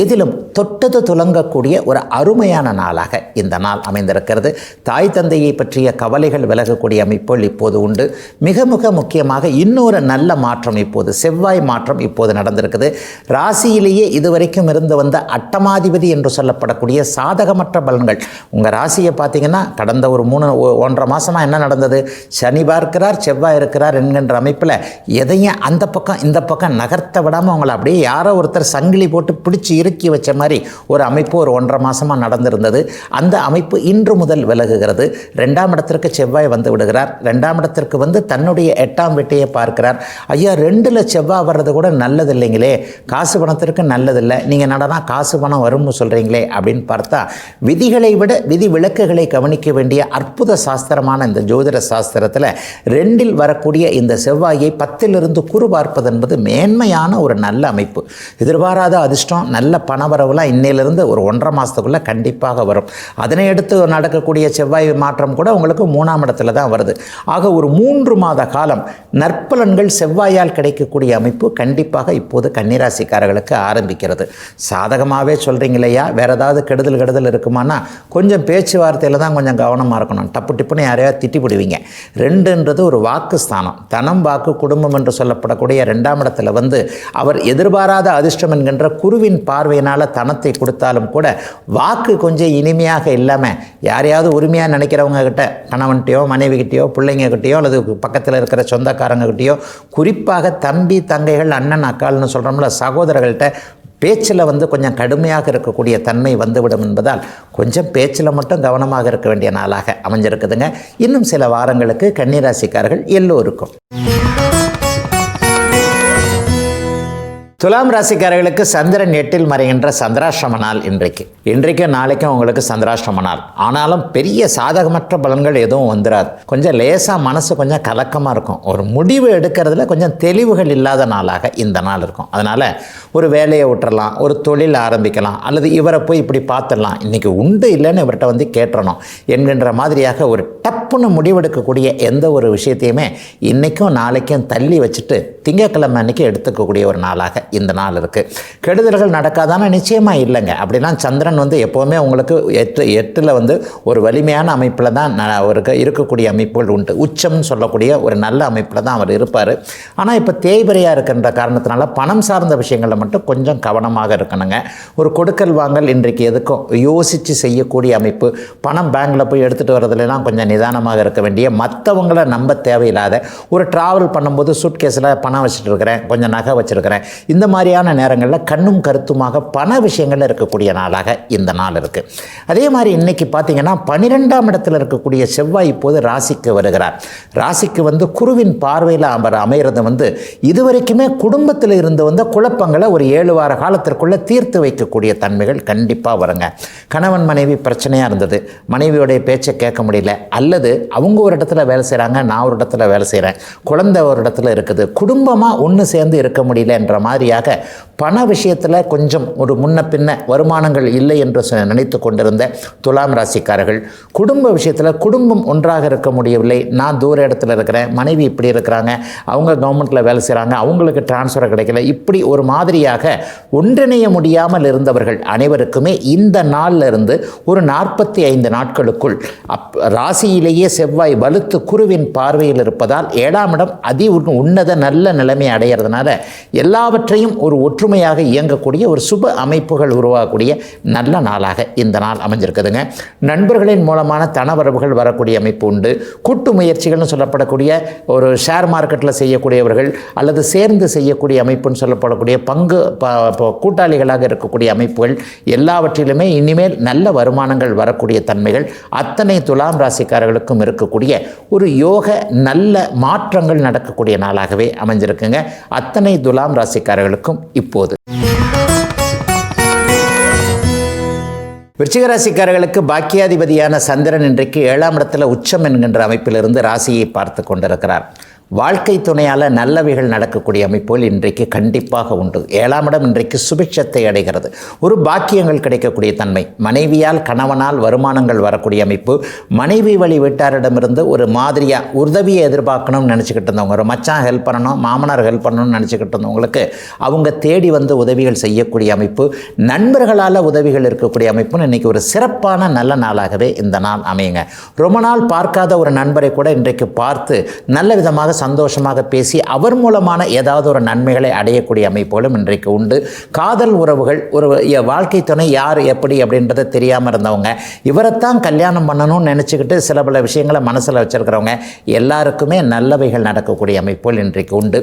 எதிலும் தொட்டது துலங்கக்கூடிய ஒரு அருமையான நாளாக இந்த நாள் அமைந்திருக்கிறது. தாய் தந்தையை பற்றிய கவலைகள் விலகக்கூடிய அமைப்புகள் இப்போது உண்டு. மிக மிக முக்கியமாக இன்னொரு நல்ல மாற்றம் இப்போது செவ்வாய் மாற்றம் இப்போது நடந்திருக்குது. ராசியிலேயே இதுவரைக்கும் இருந்து வந்த அட்டமாதிபதி என்று சொல்லப்படக்கூடிய சாதகமற்ற பலன்கள் உங்கள் ராசியை பார்த்தீங்கன்னா கடந்த ஒரு 1.5 மாதமாக என்ன நடந்தது, சனி பார்க்கிறார் செவ்வாய் இருக்கிறார் என்கின்ற அமைப்பில் எதையும் அந்த பக்கம் இந்த பக்கம் நகர்த்த விடாமல் அவங்கள அப்படியே யாரோ ஒருத்தர் சங்கிலி போட்டு பிடிச்சி இறுக்கி வச்ச மாதிரி ஒரு அமைப்பு ஒரு 1.5 மாதமாக நடந்திருந்தது. அந்த அமைப்பு இன்று முதல் விலகுகிறது. 2ஆம் இடத்திற்கு செவ்வாய் வந்து விடுகிறார். 2ஆம் இடத்திற்கு வந்து தன்னுடைய 8ஆம் வீட்டையே பார்க்கிறார். ஐயா 2ல் செவ்வாய் வர்றது கூட நல்லது இல்லைங்களே, காசு பணத்திற்கு நல்லதில்லை, நீங்கள் நடனா காசு பணம் வரும்னு சொல்கிறீங்களே அப்படின்னு பார்த்தா விதிகளை விட விதி விலக்குகளை கவனிக்க வேண்டிய அற்புத சாஸ்திரமான இந்த ஜோதிட சாஸ்திரத்தில் 2ல் வரக்கூடிய இந்த செவ்வாயை 10லிருந்து குறு பார்ப்பது என்பது மேன்மையான ஒரு நல்ல அமைப்பு. எதிர்பாராத அதிர்ஷ்டம் நல்ல பணவரவுலாம் இன்னையிலிருந்து ஒரு 1.5 மாதத்துக்குள்ளே கண்டிப்பாக வரும். அதனை அடுத்து நடக்கக்கூடிய செவ்வாய் மாற்றம் கூட உங்களுக்கு 3ஆம் இடத்துல தான் வருது. ஆக ஒரு 3 மாத காலம் நற்பலன்கள் செவ்வாயால் கிடைக்கக்கூடிய அமைப்பு கண்டிப்பாக இப்போது கன்னிராசிக்காரர்களுக்கு ஆரம்பிக்கிறது. சாதகமாகவே சொல்கிறீங்களையா, வேறு ஏதாவது கெடுதல் இருக்குமானா கொஞ்சம் பேச்சுவார்த்தையில் தான் கொஞ்சம் கவனமாக இருக்கணும். டப்பு டிப்புன்னு யாரையாவது திட்டிப்பிடுவீங்க. 2ன்றது ஒரு வாக்கு ஸ்தானம், தனம் வாக்கு குடும்பம் என்று சொல்லப்படக்கூடிய 2ஆம் இடத்துல வந்து அவர் எதிர்பாராத அதிர்ஷ்டம் என்கின்ற குருவின் பார்வையினால் தனத்தை கொடுத்தாலும் கூட வாக்கு கொஞ்சம் இனிமையாக இல்லாமல் யாரையாவது உரிமையாக நினைக்கிறவங்க கிட்ட, கணவன்கிட்டையோ மனைவிகிட்டையோ பிள்ளைங்ககிட்டையோ அல்லது பக்கத்தில் இருக்கிற சொந்தக்காரங்ககிட்டையோ, குறிப்பாக தம்பி தங்கைகள் அண்ணன் அக்கால்னு சொல்கிறோம்ல சகோதரர்கள்ட்ட பேச்சில் வந்து கொஞ்சம் கடுமையாக இருக்கக்கூடிய தன்மை வந்துவிடும் என்பதால் கொஞ்சம் பேச்சில் மட்டும் கவனமாக இருக்க வேண்டிய நாளாக அமைஞ்சிருக்குதுங்க. இன்னும் சில வாரங்களுக்கு கன்னிராசிக்காரர்கள் எல்லோருக்கும். துலாம் ராசிக்காரர்களுக்கு சந்திரன் 8ல் மறைகின்ற சந்திராஷ்டம நாள் இன்றைக்கும் நாளைக்கும் உங்களுக்கு சந்திராஷ்டம நாள். ஆனாலும் பெரிய சாதகமற்ற பலன்கள் எதுவும் வந்துடாது. கொஞ்சம் லேசாக மனசு கொஞ்சம் கலக்கமாக இருக்கும். ஒரு முடிவு எடுக்கிறதுல கொஞ்சம் தெளிவுகள் இல்லாத நாளாக இந்த நாள் இருக்கும். அதனால் ஒரு வேலையை விட்டுறலாம், ஒரு தொழில் ஆரம்பிக்கலாம், அல்லது இவரை போய் இப்படி பார்த்துடலாம், இன்றைக்கி உண்டு இல்லைன்னு இவர்கிட்ட வந்து கேட்டுறணும் என்கின்ற மாதிரியாக ஒரு டப்புன்னு முடிவெடுக்கக்கூடிய எந்த ஒரு விஷயத்தையுமே இன்றைக்கும் நாளைக்கும் தள்ளி வச்சுட்டு திங்கட்கிழமை அன்றைக்கி எடுத்துக்கக்கூடிய ஒரு நாளாக இந்த நாள் இருக்குது. கெடுதல்கள் நடக்காதான நிச்சயமாக இல்லைங்க. அப்படின்னா சந்திரன் வந்து எப்போவுமே உங்களுக்கு 8ல் வந்து ஒரு வலிமையான அமைப்பில் தான் அவருக்கு இருக்கக்கூடிய அமைப்புகள் உண்டு. உச்சம்னு சொல்லக்கூடிய ஒரு நல்ல அமைப்பில் தான் அவர் இருப்பார். ஆனால் இப்போ தேய்பிரையாக இருக்கின்ற காரணத்தினால பணம் சார்ந்த விஷயங்களில் மட்டும் கொஞ்சம் கவனமாக இருக்கணுங்க. ஒரு கொடுக்கல் வாங்கல் இன்றைக்கு எதுக்கும் யோசித்து செய்யக்கூடிய அமைப்பு. பணம் பேங்கில் போய் எடுத்துகிட்டு வரதுலாம் கொஞ்சம் நிதானமாக இருக்க வேண்டிய, மற்றவங்களை நம்ப தேவையில்லாத, ஒரு ட்ராவல் பண்ணும்போது சூட்கேஸில் பணம் வச்சுட்டு இருக்கிறேன், கொஞ்சம் நகை வச்சுருக்கிறேன், இந்த மாதிரியான நேரங்களில் கண்ணும் கருத்துமாக பண விஷயங்களில் இருக்கக்கூடிய நாளாக இந்த நாள் இருக்குது. அதே மாதிரி இன்றைக்கி பார்த்திங்கன்னா 12ஆம் இடத்தில் இருக்கக்கூடிய செவ்வாய் இப்போது ராசிக்கு வருகிறார். ராசிக்கு வந்து குருவின் பார்வையில் அவர் அமைகிறது வந்து இதுவரைக்குமே குடும்பத்தில் இருந்து வந்த குழப்பங்களை ஒரு 7 வார காலத்திற்குள்ளே தீர்த்து வைக்கக்கூடிய தன்மைகள் கண்டிப்பாக வருங்க. கணவன் மனைவி பிரச்சனையாக இருந்தது, மனைவியோடைய பேச்சை கேட்க முடியல, அல்லது அவங்க ஒரு இடத்துல வேலை செய்கிறாங்க, நான் ஒரு இடத்துல வேலை செய்கிறேன், குழந்தை ஒரு இடத்துல இருக்குது, குடும்பமாக ஒன்று சேர்ந்து இருக்க முடியல என்ற மாதிரியாக பண விஷயத்தில் கொஞ்சம் ஒரு முன்ன பின்ன வருமானங்கள் இல்லை என்று நினைத்து கொண்டிருந்த துலாம் ராசிக்காரர்கள், குடும்ப விஷயத்தில் குடும்பம் ஒன்றாக இருக்க முடியவில்லை, நான் தூர இடத்துல இருக்கிறேன், மனைவி இப்படி இருக்கிறாங்க, அவங்க கவர்மெண்ட்டில் வேலை செய்கிறாங்க, அவங்களுக்கு டிரான்ஸ்ஃபர் கிடைக்கல, இப்படி ஒரு மாதிரியாக ஒன்றிணைய முடியாமல் இருந்தவர்கள் அனைவருக்குமே இந்த நாளில் இருந்து ஒரு 45 நாட்களுக்குள் ராசியிலேயே செவ்வாய் வலுத்து குருவின் பார்வையில் இருப்பதால் 7ஆம் இடம் உன்னத நல்ல நிலைமை அடைகிறதுனால எல்லாவற்றையும் ஒரு ஒற்றுமையாக இயங்கக்கூடிய ஒரு சுப அமைப்புகள் உருவாகக்கூடிய நல்ல நாளாக இந்த நாள் அமைஞ்சிருக்குதுங்க. நண்பர்களின் மூலமான தனவரவுகள் வரக்கூடிய அமைப்பு உண்டு. கூட்டு முயற்சிகள்னு சொல்லப்படக்கூடிய ஒரு ஷேர் மார்க்கெட்டில் செய்யக்கூடியவர்கள் அல்லது சேர்ந்து செய்யக்கூடிய அமைப்புன்னு சொல்லப்படக்கூடிய பங்கு கூட்டாளிகளாக இருக்கக்கூடிய அமைப்புகள் எல்லாவற்றிலுமே இனிமேல் நல்ல வருமானங்கள் வரக்கூடிய தன்மைகள் அத்தனை துலாம் ராசிக்காரர்களுக்கும் இருக்கக்கூடிய ஒரு யோக நல்ல மாற்றங்கள் நடக்கக்கூடிய நாளாகவே அமைஞ்சிருக்குங்க. அத்தனை துலாம் ராசிக்காரர்களுக்கும் இப்போது. விருச்சிக ராசிக்காரர்களுக்கு பாக்கியாதிபதியான சந்திரன் இன்றைக்கு 7ஆம் இடத்துல உச்சம் என்கின்ற அமைப்பிலிருந்து ராசியை பார்த்து கொண்டிருக்கிறார். வாழ்க்கை துணையால் நல்லவைகள் நடக்கக்கூடிய அமைப்புகள் இன்றைக்கு கண்டிப்பாக உண்டு. 7ஆம் இடம் இன்றைக்கு சுபிட்சத்தை அடைகிறது. ஒரு பாக்கியங்கள் கிடைக்கக்கூடிய தன்மை, மனைவியால் கணவனால் வருமானங்கள் வரக்கூடிய அமைப்பு, மனைவி வழி வீட்டாரிடமிருந்து ஒரு மாதிரியாக உதவியை எதிர்பார்க்கணும்னு நினச்சிக்கிட்டு இருந்தவங்க, ஒரு மச்சான் ஹெல்ப் பண்ணணும், மாமனார் ஹெல்ப் பண்ணணும்னு நினச்சிக்கிட்டு இருந்தவங்களுக்கு அவங்க தேடி வந்து உதவிகள் செய்யக்கூடிய அமைப்பு, நண்பர்களால் உதவிகள் இருக்கக்கூடிய அமைப்புன்னு இன்றைக்கி ஒரு சிறப்பான நல்ல நாளாகவே இந்த நாள் அமையுங்க. ரொம்ப நாள் பார்க்காத ஒரு நண்பரை கூட இன்றைக்கு பார்த்து நல்ல விதமாக சந்தோஷமாக பேசி அவர் மூலமான ஏதாவது ஒரு நன்மைகளை அடையக்கூடிய அமைப்புகளும் இன்றைக்கு உண்டு. காதல் உறவுகள், ஒரு வாழ்க்கை துணை யார் எப்படி அப்படின்றத தெரியாமல் இருந்தவங்க, இவரைத்தான் கல்யாணம் பண்ணணும்னு நினச்சிக்கிட்டு சில பல விஷயங்களை மனசில் வச்சுருக்கிறவங்க எல்லாருக்குமே நல்லவைகள் நடக்கக்கூடிய அமைப்புகள் இன்றைக்கு உண்டு.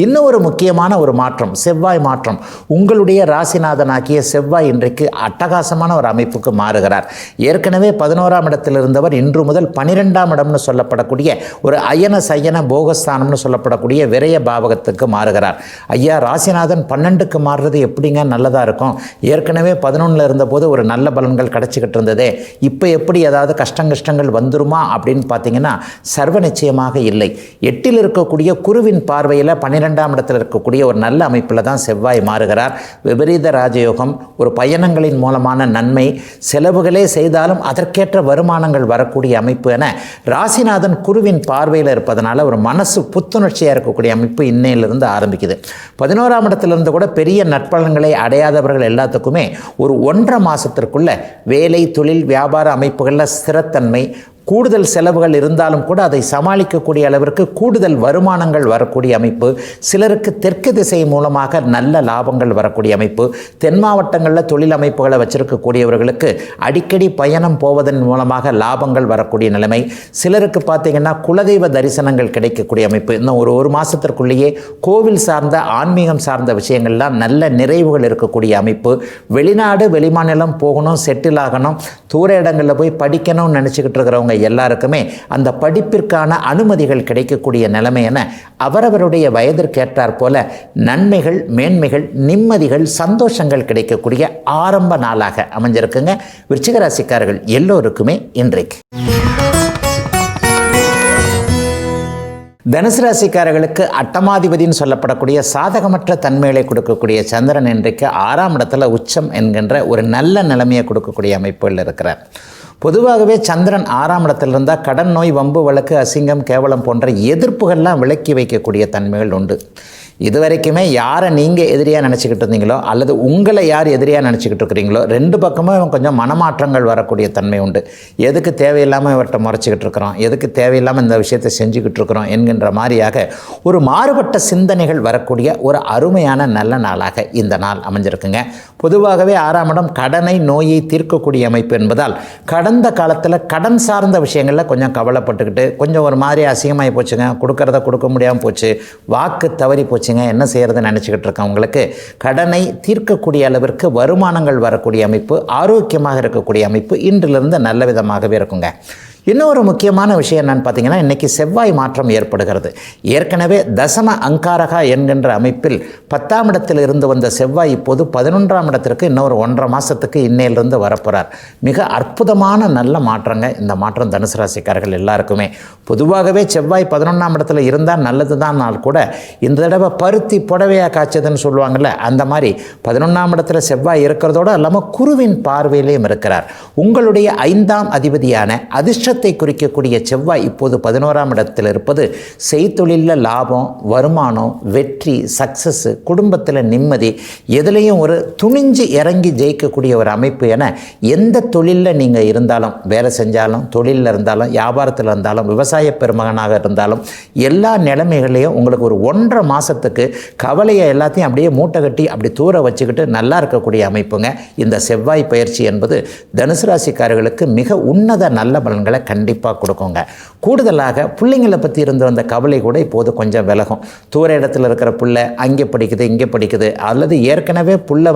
இன்னும் ஒரு முக்கியமான ஒரு மாற்றம், செவ்வாய் மாற்றம். உங்களுடைய ராசிநாதனாகிய செவ்வாய் இன்றைக்கு அட்டகாசமான ஒரு அமைப்புக்கு மாறுகிறார். ஏற்கனவே 11ஆம் இடத்தில் இருந்தவர் இன்று முதல் 12ஆம் இடம்னு சொல்லப்படக்கூடிய ஒரு அயன சயன போகஸ்தானம்னு சொல்லப்படக்கூடிய விரய பாவகத்துக்கு மாறுகிறார். ஐயா, ராசிநாதன் 12க்கு மாறுறது எப்படிங்க நல்லதாக இருக்கும்? ஏற்கனவே 11ல் இருந்தபோது ஒரு நல்ல பலன்கள் கிடச்சிக்கிட்டு இருந்ததே, இப்போ எப்படி ஏதாவது கஷ்டங்கள் வந்துருமா அப்படின்னு பார்த்தீங்கன்னா சர்வ நிச்சயமாக இல்லை. 8ல் இருக்கக்கூடிய குருவின் பார்வையில் 12ஆம் இடத்தில் இருக்கக்கூடிய ஒரு நல்ல அமைப்பில் தான் செவ்வாய் மாறுகிறார். விபரீத ராஜயோகம், ஒரு பயணங்களின் மூலமான நன்மை, செலவுகளே செய்தாலும் அதற்கேற்ற வருமானங்கள் வரக்கூடிய அமைப்பு என ராசிநாதன் குருவின் பார்வையில் இருப்பதனால ஒரு மனசு புத்துணர்ச்சியாக இருக்கக்கூடிய அமைப்பு இன்னையிலிருந்து ஆரம்பிக்குது. 11ஆம் இடத்திலிருந்து கூட பெரிய நற்பலன்களை அடையாதவர்கள் எல்லாத்துக்குமே ஒரு 1.5 மாதத்திற்குள்ள வேலை, தொழில், வியாபார அமைப்புகளில் ஸ்திரத்தன்மை, கூடுதல் செலவுகள் இருந்தாலும் கூட அதை சமாளிக்கக்கூடிய அளவிற்கு கூடுதல் வருமானங்கள் வரக்கூடிய அமைப்பு, சிலருக்கு தெற்கு திசை மூலமாக நல்ல லாபங்கள் வரக்கூடிய அமைப்பு, தென் மாவட்டங்களில் தொழில் அமைப்புகளை வச்சிருக்கக்கூடியவர்களுக்கு அடிக்கடி பயணம் போவதன் மூலமாக லாபங்கள் வரக்கூடிய நிலைமை, சிலருக்கு பார்த்திங்கன்னா குலதெய்வ தரிசனங்கள் கிடைக்கக்கூடிய அமைப்பு. இன்னும் ஒரு மாதத்திற்குள்ளேயே கோவில் சார்ந்த ஆன்மீகம் சார்ந்த விஷயங்கள்லாம் நல்ல நிறைவுகள் இருக்கக்கூடிய அமைப்பு, வெளிநாடு வெளிமாநிலம் போகணும், செட்டில் ஆகணும், தூர இடங்களில் போய் படிக்கணும்னு நினச்சிக்கிட்டு இருக்கிறவங்க எல்லாருக்குமே அந்த படிப்பிற்கான அனுமதிகள் கிடைக்கக்கூடிய நிலைமை என அவரவருடைய வயதிற்கேற்றாற் போல நன்மைகள், மேன்மைகள், நிம்மதிகள், சந்தோஷங்கள் கிடைக்கக்கூடிய ஆரம்ப நாளாக அமைஞ்சிருக்குங்க விருச்சிக ராசிக்காரர்கள் எல்லோருக்குமே இன்றைக்கு. தனுசு ராசிக்காரர்களுக்கு அட்டமாதிபதினு சொல்லப்படக்கூடிய சாதகமற்ற தன்மைகளை கொடுக்கக்கூடிய சந்திரன் இன்றைக்கு 6ஆம் இடத்துல உச்சம் என்கின்ற ஒரு நல்ல நிலைமையை கொடுக்கக்கூடிய அமைப்புகள் இருக்கிறார். பொதுவாகவே சந்திரன் 6ஆம் இடத்துல இருந்தால் கடன், நோய், வம்பு, வழக்கு, அசிங்கம், கேவலம் போன்ற எதிர்ப்புகள்லாம் விலக்கி வைக்கக்கூடிய தன்மைகள் உண்டு. இதுவரைக்குமே யாரை நீங்கள் எதிரியாக நினச்சிக்கிட்டு இருந்தீங்களோ அல்லது உங்களை யார் எதிரியாக நினச்சிக்கிட்டு இருக்கிறீங்களோ 2 பக்கமும் கொஞ்சம் மனமாற்றங்கள் வரக்கூடிய தன்மை உண்டு. எதுக்கு தேவையில்லாமல் இவர்கிட்ட முறைச்சிக்கிட்டு இருக்கிறோம், எதுக்கு தேவையில்லாமல் இந்த விஷயத்தை செஞ்சுக்கிட்டு இருக்கிறோம் என்கின்ற மாதிரியாக ஒரு மாறுபட்ட சிந்தனைகள் வரக்கூடிய ஒரு அருமையான நல்ல நாளாக இந்த நாள் அமைஞ்சிருக்குங்க. பொதுவாகவே 6ஆம் இடம் கடனை, நோயை தீர்க்கக்கூடிய அமைப்பு என்பதால் கடந்த காலத்தில் கடன் சார்ந்த விஷயங்களில் கொஞ்சம் கவலைப்பட்டுக்கிட்டு கொஞ்சம் ஒரு மாதிரி அசிங்கமாகி போச்சுங்க, கொடுக்கறத கொடுக்க முடியாமல் போச்சு, வாக்கு தவறி போச்சு, என்ன செய்யறதுன்னு நினச்சிக்கிட்டு இருக்கவங்களுக்கு கடனை தீர்க்கக்கூடிய அளவிற்கு வருமானங்கள் வரக்கூடிய அமைப்பு, ஆரோக்கியமாக இருக்கக்கூடிய அமைப்பு இன்றிலிருந்து நல்ல விதமாகவே இருக்குங்க. இன்னொரு முக்கியமான விஷயம் என்னன்னு பார்த்தீங்கன்னா, இன்றைக்கி செவ்வாய் மாற்றம் ஏற்படுகிறது. ஏற்கனவே தசம அங்காரகா என்கின்ற அமைப்பில் 10ஆம் இடத்தில் இருந்து வந்த செவ்வாய் இப்போது 11ஆம் இடத்திற்கு இன்னொரு 1.5 மாதத்துக்கு இன்னையிலிருந்து வரப்போகிறார். மிக அற்புதமான நல்ல மாற்றங்க இந்த மாற்றம் தனுசு ராசிக்காரர்கள் எல்லாருக்குமே. பொதுவாகவே செவ்வாய் 11ஆம் இடத்துல இருந்தால் நல்லது தான் கூட இந்த தடவை பருத்தி புடவையாக காய்ச்சதுன்னு சொல்லுவாங்கள்ல, அந்த மாதிரி 11ஆம் இடத்துல செவ்வாய் இருக்கிறதோடு இல்லாமல் குருவின் பார்வையிலையும் இருக்கிறார். உங்களுடைய 5ஆம் அதிபதியான அதிர்ஷ்ட குறிக்கக்கூடிய செவ்வாய் இப்போது 11ஆம் இடத்தில் இருப்பது செய்தொழிலில் லாபம், வருமானம், வெற்றி, சக்சஸ், குடும்பத்தில் நிம்மதி, எதுலேயும் ஒரு துணிஞ்சு இறங்கி ஜெயிக்கக்கூடிய ஒரு அமைப்பு என எந்த தொழிலில் நீங்கள் இருந்தாலும், வேலை செஞ்சாலும், தொழிலில் இருந்தாலும், வியாபாரத்தில் இருந்தாலும், விவசாய பெருமகனாக இருந்தாலும் எல்லா நிலைமைகளையும் உங்களுக்கு ஒரு 1.5 மாதத்துக்கு கவலையை எல்லாத்தையும் அப்படியே மூட்டை கட்டி அப்படி தூர வச்சுக்கிட்டு நல்லா இருக்கக்கூடிய அமைப்புங்க இந்த செவ்வாய் பயிற்சி என்பது தனுசு ராசிக்காரர்களுக்கு மிக உன்னத நல்ல பலன்களை கண்டிப்பாக கொடுக்குங்க. கூடுதலாக பிள்ளைங்களை பற்றி இருந்து வந்த கவலை கூட இப்போது கொஞ்சம் விலகும். தூர இடத்துல இருக்கிற பிள்ளை அங்கே படிக்குது, இங்கே படிக்குது, அல்லது ஏற்கனவே பிள்ளை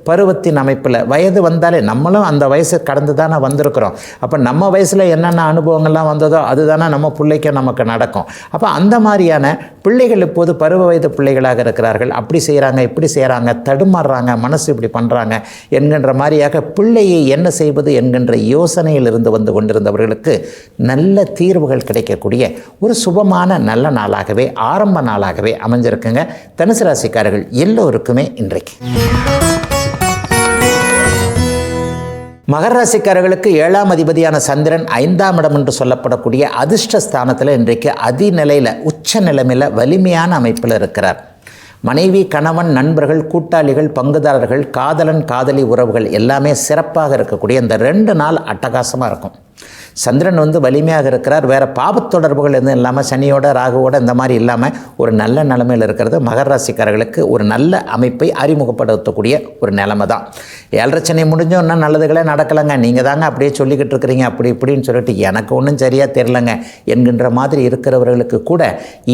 பருவத்தின் அமைப்பில் வயது வந்தாலே நம்மளும் அந்த வயசு கடந்து தானே வந்திருக்கிறோம். அப்போ நம்ம வயசில் என்னென்ன அனுபவங்கள்லாம் வந்ததோ அதுதானே நம்ம பிள்ளைக்கு நமக்கு நடக்கும். அப்போ அந்த மாதிரியான பிள்ளைகள் இப்போது பருவ வயது பிள்ளைகளாக இருக்கிறார்கள். அப்படி செய்கிறாங்க, இப்படி செய்கிறாங்க, தடுமாறுறாங்க, மனசு இப்படி பண்ணுறாங்க என்கின்ற மாதிரியாக பிள்ளையை என்ன செய்வது என்கின்ற யோசனையில் இருந்து வந்து கொண்டிருந்தவர்களுக்கு பிரச்சனைகளுக்கு நல்ல தீர்வுகள் கிடைக்கக்கூடிய ஒரு சுபமான நல்ல நாளாகவே ஆரம்ப நாளாகவே அமைஞ்சிருக்குங்க. தனுசு ராசிக்காரர்கள் எல்லோருக்குமே இன்றைக்கு. மகர ராசிக்காரர்களுக்கு 7ஆம் அதிபதியான சந்திரன் 5ஆம் இடம் என்று சொல்லப்படக்கூடிய அதிர்ஷ்ட ஸ்தானத்தில் இன்றைக்கு அதிநிலையில் உச்ச நிலைமையில் வலிமையான அமைப்பில் இருக்கிறார். மனைவி, கணவன், நண்பர்கள், கூட்டாளிகள், பங்குதாரர்கள், காதலன், காதலி உறவுகள் எல்லாமே சிறப்பாக இருக்கக்கூடிய இந்த 2 நாள் அட்டகாசமாக இருக்கும். சந்திரன் வலிமையாக இருக்கிறார். வேறு பாவத் தொடர்புகள் எதுவும் இல்லாமல் சனியோட ராகுவோட இந்த மாதிரி இல்லாமல் ஒரு நல்ல நிலைமையில் இருக்கிறது மகர ராசிக்காரர்களுக்கு ஒரு நல்ல அமைப்பை அறிமுகப்படுத்தக்கூடிய ஒரு நிலைமை தான். 7.5 சனி முடிஞ்சோன்னா நல்லதுகளே நடக்கலைங்க, நீங்கள் தாங்க அப்படியே சொல்லிக்கிட்டு இருக்கிறீங்க அப்படி இப்படின்னு சொல்லிட்டு எனக்கு ஒன்றும் சரியாக தெரிலங்க என்கின்ற மாதிரி இருக்கிறவர்களுக்கு கூட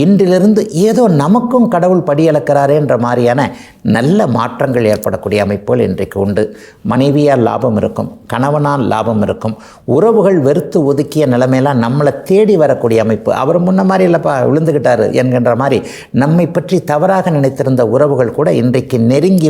இன்றிலிருந்து ஏதோ நமக்கும் கடவுள் படியளக்கிறாரேன்ற மாதிரியான நல்ல மாற்றங்கள் ஏற்படக்கூடிய அமைப்புகள் இன்றைக்கு உண்டு. மனைவியால் லாபம் இருக்கும், கணவனால் லாபம் இருக்கும், உறவுகள் வெறுத்து ஒதுக்கிய நிலைமையெல்லாம் நம்மளை தேடி வரக்கூடிய அமைப்பு. அவர் முன்ன மாதிரி இல்லைப்பா விழுந்துக்கிட்டாரு என்கின்ற மாதிரி நம்மை பற்றி தவறாக நினைத்திருந்த உறவுகள் கூட இன்றைக்கு நெருங்கி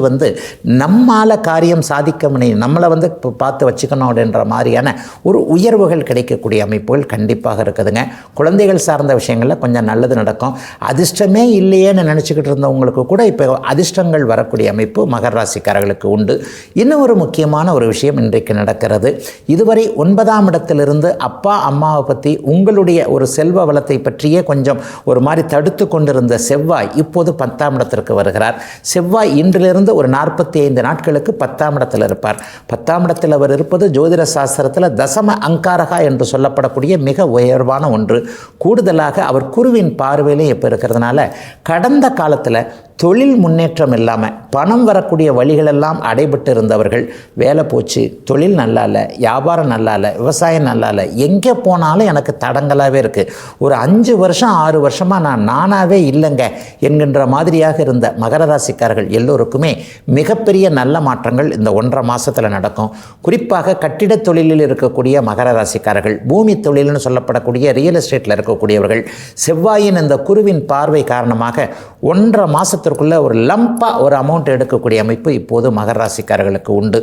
நம்மால் காரியம் சாதிக்க முடியும், நம்மளை பார்த்து வச்சுக்கணும் அப்படின்ற மாதிரியான ஒரு உயர்வுகள் கிடைக்கக்கூடிய அமைப்புகள் கண்டிப்பாக இருக்குதுங்க. குழந்தைகள் சார்ந்த விஷயங்களில் கொஞ்சம் நல்லது நடக்கும். அதிர்ஷ்டமே இல்லையேன்னு நினச்சிக்கிட்டு இருந்தவங்களுக்கு கூட இப்போ அதிர்ஷ்டங்கள் வரக்கூடிய அமைப்பு மகர ராசிக்காரர்களுக்கு உண்டு. இன்னும் ஒரு முக்கியமான ஒரு விஷயம் இன்றைக்கு நடக்கிறது. இதுவரை 9ஆம் இடத்திலிருந்து அப்பா அம்மாவை பற்றி உங்களுடைய ஒரு செல்வ வளத்தை பற்றியே கொஞ்சம் ஒரு மாதிரி தடுத்து கொண்டிருந்த செவ்வாய் இப்போது 10ஆம் இடத்திற்கு வருகிறார். செவ்வாய் இன்றிலிருந்து ஒரு 45 நாட்களுக்கு 10ஆம் இடத்தில் இருப்பார். 10ஆம் இடத்தில் அவர் இருப்பது ஜோதிட சாஸ்திரத்தில் தசம அங்காரகா என்று சொல்லப்படக்கூடிய மிக உயர்வான ஒன்று. கூடுதலாக அவர் குருவின் பார்வையிலே இப்போ இருக்கிறதுனால கடந்த காலத்தில் தொழில் முன்னேற்றம் இல்லாமல் பணம் வரக்கூடிய வழிகளெல்லாம் அடைபட்டு இருந்தவர்கள் வேலை போச்சு, தொழில் நல்லா இல்லை, வியாபாரம் நல்லா இல்லை, விவசாயம் நல்லா இல்லை, எங்கே போனாலும் எனக்கு தடங்களாகவே இருக்குது, ஒரு 5 வருஷம் 6 வருஷமாக நானாகவே இல்லைங்க என்கின்ற மாதிரியாக இருந்த மகர ராசிக்காரர்கள் எல்லோருக்குமே மிகப்பெரிய நல்ல மாற்றங்கள் இந்த 1.5 மாதத்தில் நடக்கும். குறிப்பாக கட்டிட தொழிலில் இருக்கக்கூடிய மகர ராசிக்காரர்கள், பூமி தொழில்னு சொல்லப்படக்கூடிய ரியல் எஸ்டேட்டில் இருக்கக்கூடியவர்கள் செவ்வாயின் இந்த குருவின் பார்வை காரணமாக 1.5 மாதத்துக்குள்ளே ஒரு லம்பாக ஒரு அமௌண்ட் எடுக்கக்கூடிய அமைப்பு இப்போது மகர ராசிக்காரர்களுக்கு உண்டு.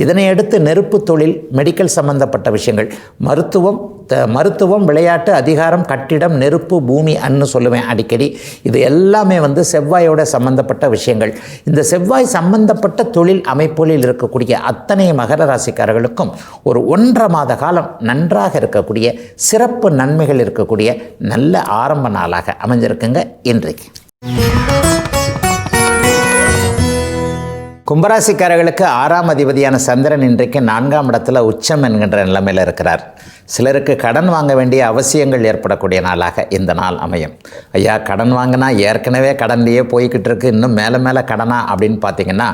இதனை அடுத்து நெருப்பு தொழில், மெடிக்கல் சம்பந்தப்பட்ட விஷயங்கள், மருத்துவம், விளையாட்டு, அதிகாரம், கட்டிடம், நெருப்பு, பூமி அன்னு சொல்லுவேன் அடிக்கடி. இது எல்லாமே செவ்வாயோட சம்பந்தப்பட்ட விஷயங்கள். இந்த செவ்வாய் சம்பந்தப்பட்ட தொழில் அமைப்புகளில் இருக்கக்கூடிய அத்தனை மகர ராசிக்காரர்களுக்கும் ஒரு 1.5 மாத காலம் நன்றாக இருக்கக்கூடிய சிறப்பு நன்மைகள் இருக்கக்கூடிய நல்ல ஆரம்ப நாளாக அமைஞ்சிருக்குங்க இன்றைக்கு. கும்பராசிக்காரர்களுக்கு 6ஆம் அதிபதியான சந்திரன் இன்றைக்கு 4ஆம் இடத்துல உச்சம் என்கின்ற நிலைமையில் இருக்கிறார். சிலருக்கு கடன் வாங்க வேண்டிய அவசியங்கள் ஏற்படக்கூடிய நாளாக இந்த நாள் அமையும். ஐயா, கடன் வாங்கினா ஏற்கனவே கடன்லையே போய்கிட்டு இருக்கு, இன்னும் மேலே மேலே கடனா அப்படின்னு பார்த்தீங்கன்னா,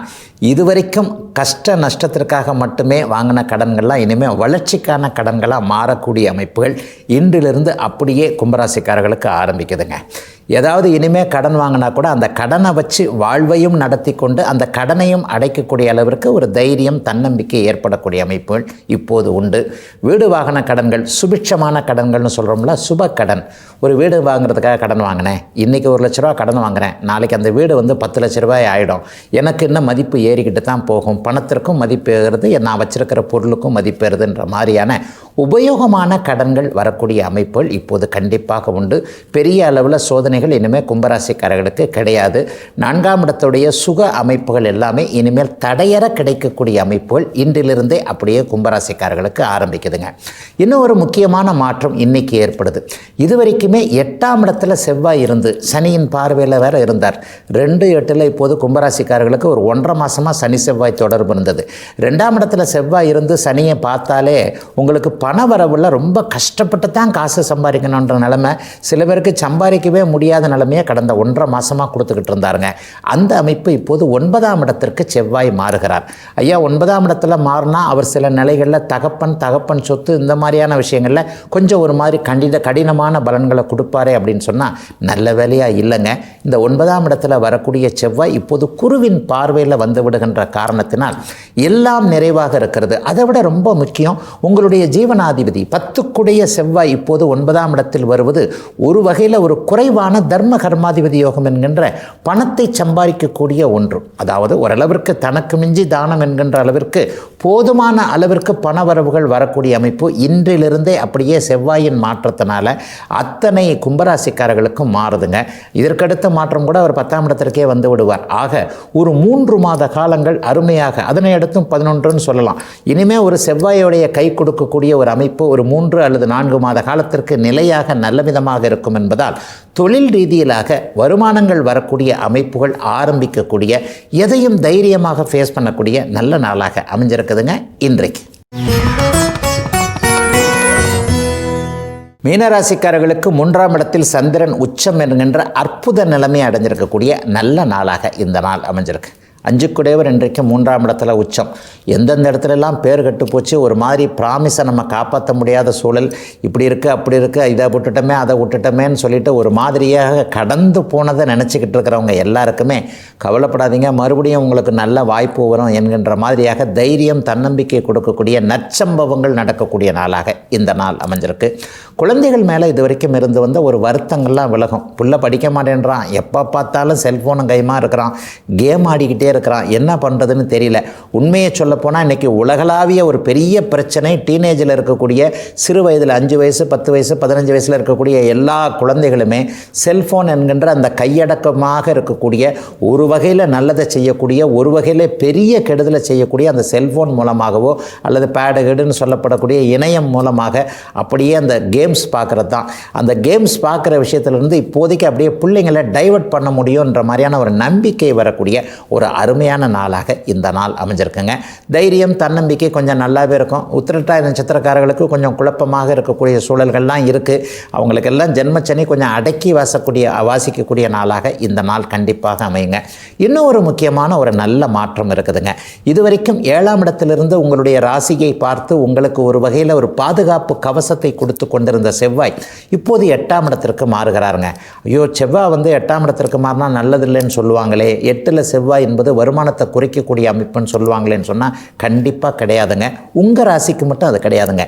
இதுவரைக்கும் கஷ்ட நஷ்டத்திற்காக மட்டுமே வாங்கின கடன்கள்லாம் இனிமேல் வளர்ச்சிக்கான கடன்களாக மாறக்கூடிய அமைப்புகள் இன்றிலிருந்து அப்படியே கும்பராசிக்காரர்களுக்கு ஆரம்பிக்குதுங்க. ஏதாவது இனிமேல் கடன் வாங்கினா கூட அந்த கடனை வச்சு வாழ்வையும் நடத்தி கொண்டு அந்த கடனையும் அடைக்கக்கூடிய அளவிற்கு ஒரு தைரியம், தன்னம்பிக்கை ஏற்படக்கூடிய அமைப்புகள் இப்போது உண்டு. வீடு வாகன கடன்கள், சுபிட்சமான கடன்கள்னு சொல்கிறோம்ல, சுப கடன். ஒரு வீடு வாங்குறதுக்காக கடன் வாங்கினேன், இன்றைக்கி 1 லட்ச ரூபா கடன் வாங்குகிறேன், நாளைக்கு அந்த வீடு 10 லட்ச ரூபாய் ஆகிடும், எனக்கு இன்னும் மதிப்பு ஏறிக்கிட்டு தான் போகும், பணத்திற்கும் மதிப்பு ஏறுது, நான் வச்சிருக்கிற பொருளுக்கும் மதிப்பு ஏறுதுன்ற மாதிரியான உபயோகமான கடன்கள் வரக்கூடிய அமைப்புகள் இப்போது கண்டிப்பாக உண்டு. பெரிய அளவில் சோதனைகள் இனிமேல் கும்பராசிக்காரர்களுக்கு கிடையாது. 4ஆம் இடத்துடைய சுக அமைப்புகள் எல்லாமே இனிமேல் தடையற கிடைக்கக்கூடிய அமைப்புகள் இன்றிலிருந்தே அப்படியே கும்பராசிக்காரர்களுக்கு ஆரம்பிக்குதுங்க. இன்னும் ஒரு முக்கியமான மாற்றம் இன்னைக்கு ஏற்படுது. இதுவரைக்குமே 8ஆம் இடத்துல செவ்வாய் இருந்து சனியின் பார்வையில் வேற இருந்தார். 2/8 இப்போது கும்பராசிக்காரர்களுக்கு ஒரு 1.5 மாதமாக சனி செவ்வாய் தொடர்பு இருந்தது. 2ஆம் இடத்துல செவ்வாய் இருந்து சனியை பார்த்தாலே உங்களுக்கு பண வரவுல ரொம்ப கஷ்டப்பட்டு தான் காசு சம்பாதிக்கணுன்ற நிலைமை, சில பேருக்கு சம்பாதிக்கவே முடியாத நிலைமையை கடந்த 1.5 மாதமாக கொடுத்துக்கிட்டு இருந்தாருங்க. அந்த அமைப்பு இப்போது 9ஆம் இடத்திற்கு செவ்வாய் மாறுகிறார். ஐயா, 9ஆம் இடத்துல மாறினா அவர் சில நிலைகளில் தகப்பன் சொத்து இந்த மாதிரியான விஷயங்களில் கொஞ்சம் ஒரு மாதிரி கடினமான பலன்களை கொடுப்பாரே அப்படின்னு சொன்னால் நல்ல வேலையாக இல்லைங்க. இந்த 9ஆம் இடத்துல வரக்கூடிய செவ்வாய் இப்போது குருவின் பார்வையில் வந்து விடுகின்ற காரணத்தினால் எல்லாம் நிறைவாக இருக்கிறது. அதை விட ரொம்ப முக்கியம், உங்களுடைய ஜீவனாதிபதி 10க்குடைய செவ்வாய் இப்போது 9ஆம் இடத்தில் வருவது ஒரு வகையில் ஒரு குறைவான தர்ம கர்மாதிபதி யோகம் என்கின்ற பணத்தை சம்பாதிக்கக்கூடிய ஒன்று. அதாவது ஓரளவிற்கு தனக்கு மிஞ்சி தானம் என்கின்ற அளவிற்கு போதுமான அளவிற்கு பண வரவுகள் வரக்கூடிய அமைப்பு இன்று இன்றிலிருந்தே அப்படியே செவ்வாயின் மாற்றத்தினால அத்தனை கும்பராசிக்காரர்களுக்கும் மாறுதுங்க. இதற்கடுத்த மாற்றம் கூட அவர் 10ஆம் இடத்திற்கே வந்து விடுவார். ஆக ஒரு 3 மாத காலங்கள் அருமையாக, அதனை அடுத்தும் 11ன்னு சொல்லலாம். இனிமேல் ஒரு செவ்வாயோடைய கை கொடுக்கக்கூடிய ஒரு அமைப்பு ஒரு 3 அல்லது 4 மாத காலத்திற்கு நிலையாக நல்ல விதமாக இருக்கும் என்பதால் தொழில் ரீதியிலாக வருமானங்கள் வரக்கூடிய அமைப்புகள் ஆரம்பிக்கக்கூடிய, எதையும் தைரியமாக ஃபேஸ் பண்ணக்கூடிய நல்ல நாளாக அமைஞ்சிருக்குதுங்க இன்றைக்கு. மீனராசிக்காரர்களுக்கு 3ஆம் இடத்தில் சந்திரன் உச்சம் என்கின்ற அற்புத நிலைமை அடைஞ்சிருக்கக்கூடிய நல்ல நாளாக இந்த நாள் அமைஞ்சிருக்கு. 5 குடையவர் இன்றைக்கு 3ஆம் இடத்துல உச்சம். எந்தெந்த இடத்துலலாம் பேர் கட்டு போச்சு, ஒரு மாதிரி ப்ராமிஸை நம்ம காப்பாற்ற முடியாத சூழல், இப்படி இருக்குது அப்படி இருக்குது, இதை விட்டுட்டோமே அதை விட்டுட்டோமேன்னு சொல்லிட்டு ஒரு மாதிரியாக கடந்து போனதை நினச்சிக்கிட்டு இருக்கிறவங்க எல்லாருக்குமே கவலைப்படாதீங்க, மறுபடியும் உங்களுக்கு நல்ல வாய்ப்பு வரும் என்கின்ற மாதிரியாக தைரியம் தன்னம்பிக்கை கொடுக்கக்கூடிய நற்சம்பவங்கள் நடக்கக்கூடிய நாளாக இந்த நாள் அமைஞ்சிருக்கு. குழந்தைகள் மேலே இது வரைக்கும் இருந்து வந்த ஒரு வருத்தங்கள்லாம் விலகும். புள்ள படிக்க மாட்டேன்றான், எப்போ பார்த்தாலும் செல்ஃபோனும் கைமா இருக்கிறான், கேம் ஆடிக்கிட்டே இருக்கிறான், என்ன பண்ணுறதுன்னு தெரியல. உண்மையை சொல்லப்போனால் இன்றைக்கி உலகளாவிய ஒரு பெரிய பிரச்சனை டீனேஜில் இருக்கக்கூடிய சிறு வயதில் 5 வயசு 10 வயசு 15 வயசில் இருக்கக்கூடிய எல்லா குழந்தைகளுமே செல்ஃபோன் என்கின்ற அந்த கையடக்கமாக இருக்கக்கூடிய, ஒரு வகையில் நல்லதை செய்யக்கூடிய, ஒரு வகையில் பெரிய கெடுதலை செய்யக்கூடிய அந்த செல்ஃபோன் மூலமாகவோ அல்லது பேடுகேடுன்னு சொல்லப்படக்கூடிய இணையம் மூலமாக அப்படியே அந்த கேம்ஸ் பார்க்குறது தான். அந்த கேம்ஸ் பார்க்குற விஷயத்துலேருந்து இப்போதைக்கு அப்படியே பிள்ளைங்களை டைவர்ட் பண்ண முடியுன்ற மாதிரியான ஒரு நம்பிக்கை வரக்கூடிய ஒரு அருமையான நாளாக இந்த நாள் அமைஞ்சிருக்குங்க. தைரியம் தன்னம்பிக்கை கொஞ்சம் நல்லாவே இருக்கும். உத்திரட்டாதி நட்சத்திரக்காரர்களுக்கு கொஞ்சம் குழப்பமாக இருக்கக்கூடிய சூழல்கள்லாம் இருக்குது. அவங்களுக்கெல்லாம் ஜென்மச்சனி கொஞ்சம் அடக்கி வாசிக்கக்கூடிய நாளாக இந்த நாள் கண்டிப்பாக அமையுங்க. இன்னும் ஒரு முக்கியமான ஒரு நல்ல மாற்றம் இருக்குதுங்க. இதுவரைக்கும் 7ஆம் இடத்திலிருந்து உங்களுடைய ராசியை பார்த்து உங்களுக்கு ஒரு வகையில் ஒரு பாதுகாப்பு கவசத்தை கொடுத்து கொண்டிருந்த செவ்வாய் இப்போது 8ஆம் இடத்திற்கு மாறுகிறாருங்க. ஐயோ, செவ்வாய் 8ஆம் இடத்திற்கு மாறினா நல்லதில்லைன்னு சொல்லுவாங்களே, 8ல் செவ்வாய் என்பது வருமானத்தை குறைக்கக்கூடிய அமைப்புன்னு சொல்லுவாங்களேன்னு சொன்னால் கண்டிப்பாக கிடையாதுங்க. உங்கள் ராசிக்கு மட்டும் அது கிடையாதுங்க.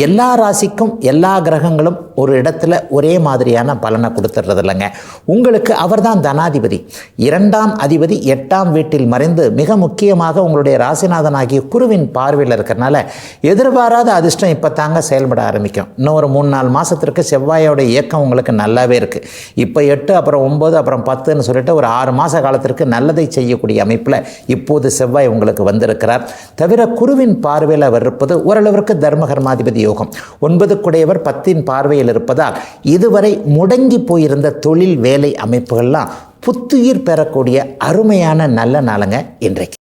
எல்லா ராசிக்கும் எல்லா கிரகங்களும் ஒரு இடத்துல ஒரே மாதிரியான பலனை கொடுத்துடுறது இல்லைங்க. உங்களுக்கு அவர் தான் தனாதிபதி. 2ஆம் அதிபதி 8ஆம் வீட்டில் மறைந்து மிக முக்கியமாக உங்களுடைய ராசிநாதனாகிய குருவின் பார்வையில் இருக்கிறனால எதிர்பாராத அதிர்ஷ்டம் இப்போ தாங்க செயல்பட ஆரம்பிக்கும். இன்னும் ஒரு 3-4 மாதத்திற்கு செவ்வாயோட இயக்கம் உங்களுக்கு நல்லாவே இருக்குது. இப்போ 8 அப்புறம் 9 அப்புறம் 10ன்னு சொல்லிட்டு ஒரு 6 மாத காலத்திற்கு நல்லதை செய்யக்கூடிய அமைப்பில் இப்போது செவ்வாய் உங்களுக்கு வந்திருக்கிறார். தவிர குருவின் பார்வையில் அவர் இருப்பது ஓரளவிற்கு தர்மகர்மாதிபதி யோகம். 9 குடையவர் 10இன் பார்வையில் இருப்பதால் இதுவரை முடங்கி போயிருந்த தொழில் வேலை அமைப்புகள்லாம் புத்துயிர் பெறக்கூடிய அருமையான நல்ல நாளுங்க இன்றைக்கு.